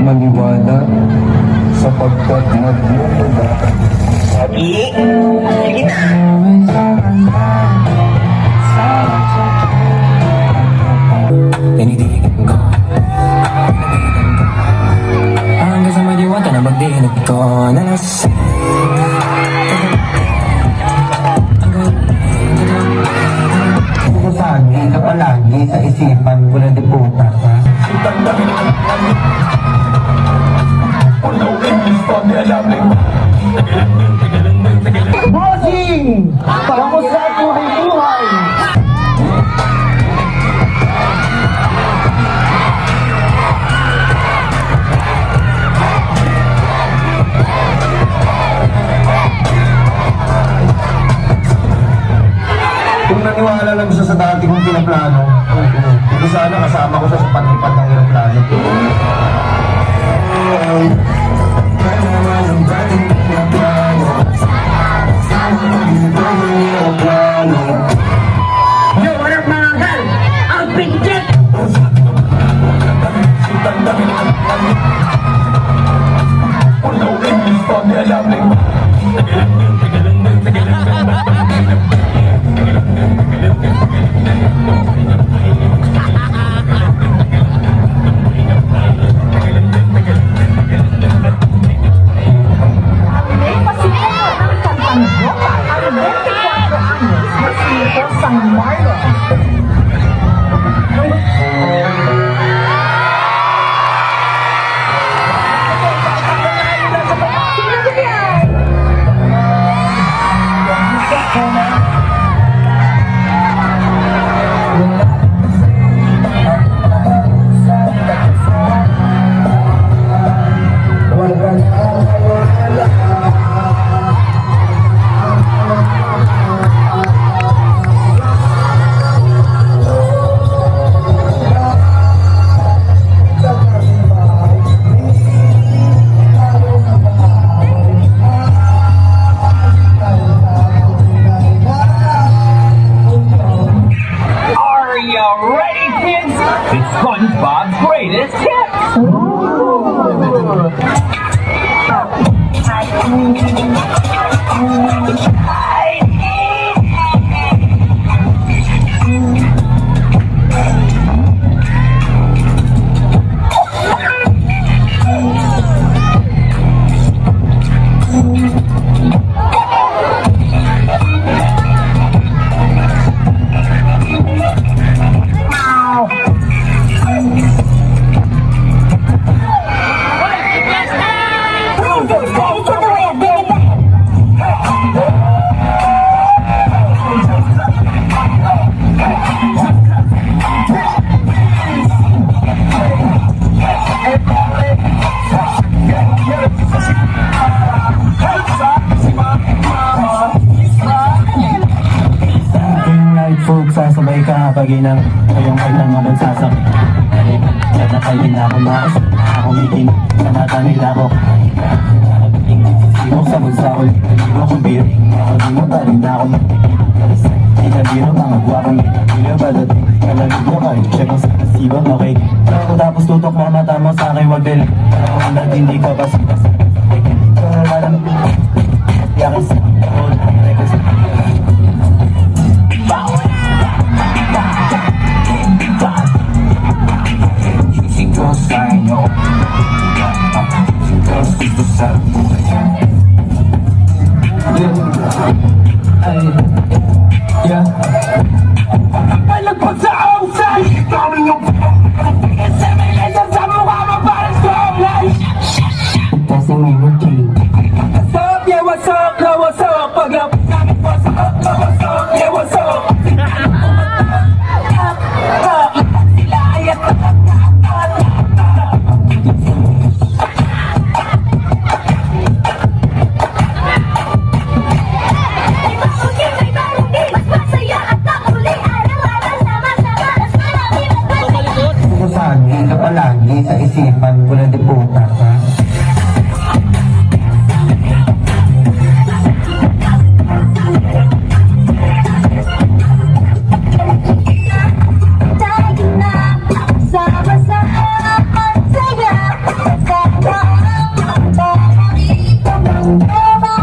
Maniwala sapagkat nagmumula. Sige na. Tinitigil ko hanggang sa madiwata na magdinig ko na lasing. Sasagi ka palagi sa isipan ko na di puta ka. Bossing! Kamusta at buhay-buhay? Kung naniwala lang siya sa dati kong pinaplano, hindi sana kasama ko siya sa panlipad ng aeroplano. Yo, what up mga kal? Ang pinjet! SpongeBob's greatest hits. Sasabay ka pag inang kayong kailang mga nagsasakit. Sana kayo na ako maas. Ako mitin sa mata nila ko. Sino sa bulsa ko. Sino kong beer. Ako di mo pa rin na ako. Itabiro mga guwakang. Bila ba dati. Kalamig mo kayo. Check mo sa kasibang okay. Ako tapos tutok mga mata mo sa akin. Wag din. Ako hanggang hindi ka pasipas. Pero alam mo. Yakin sa all. Palagpag sa outside! Kami yung sa may lesa sa mukha mo parang stoplight! Kasi may routine. What's up, yeah, what's up, yeah, what's up? Pag namin, what's up, what's up, yeah, what's up? Sila ay at lagi ka palagi sa isipan ko na di putas, ha? Tayo na sama-sama magsaya sa paborito mong tema.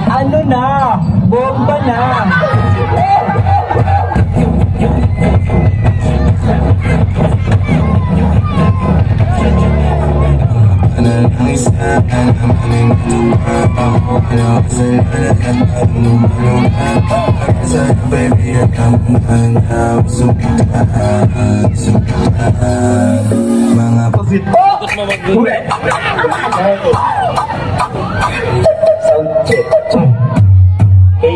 Ano na? Bomba na! Hey,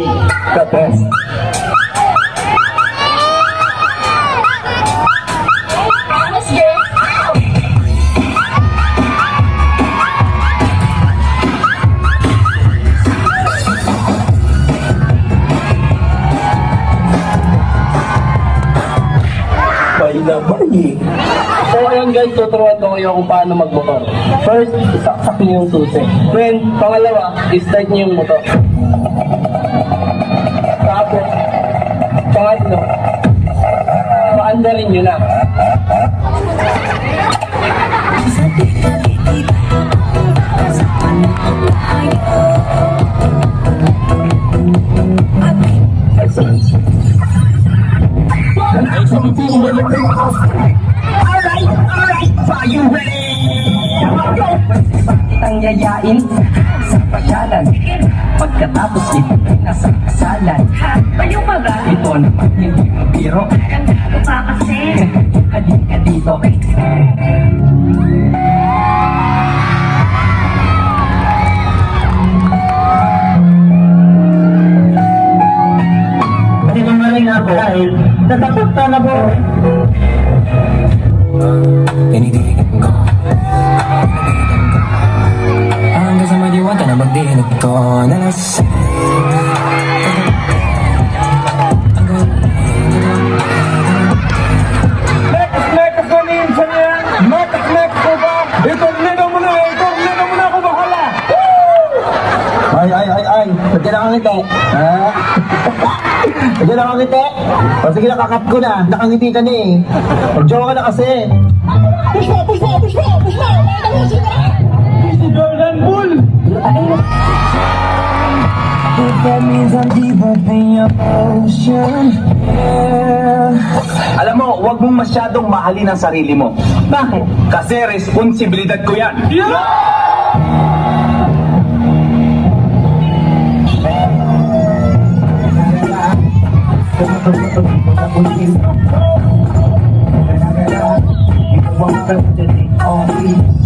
the best. Bay na bay. So ayun guys, tuturuan ko kayo kung paano magmotor. First, isaksak niyo yung susi. Then, pangalawa, i-start niyo yung motor. Tapos, pangatlo, paandarin niyo na. Are you ready? Ang yayain sa pasyalan. Pagkatapos ito ay nasa kasalan. Baliw ka ba? Ito naman hindi mabiro. Ano ka kasi? Halika dito. Kasi mamaling ako dahil natatakta na po. Tinitingnan ko hanggang sa madiwata na magdihinig ko na lasing. Mekas ko ni Insan yan! Mekas ko ba? Itornado mo na! Itornado mo na ako bahala! Ay, ba't ka nakangiti? Ha? Ba't ka nakangiti? O sige, nakakat ko na. Nakangiti ka na eh. Mag-joke ka na kasi. Si Jordan Bull! That means I'm deeper than your ocean. Alam mo, huwag mong masyadong mahalin ang sarili mo. Bakit? Kasi responsibilidad ko yan. One president on me.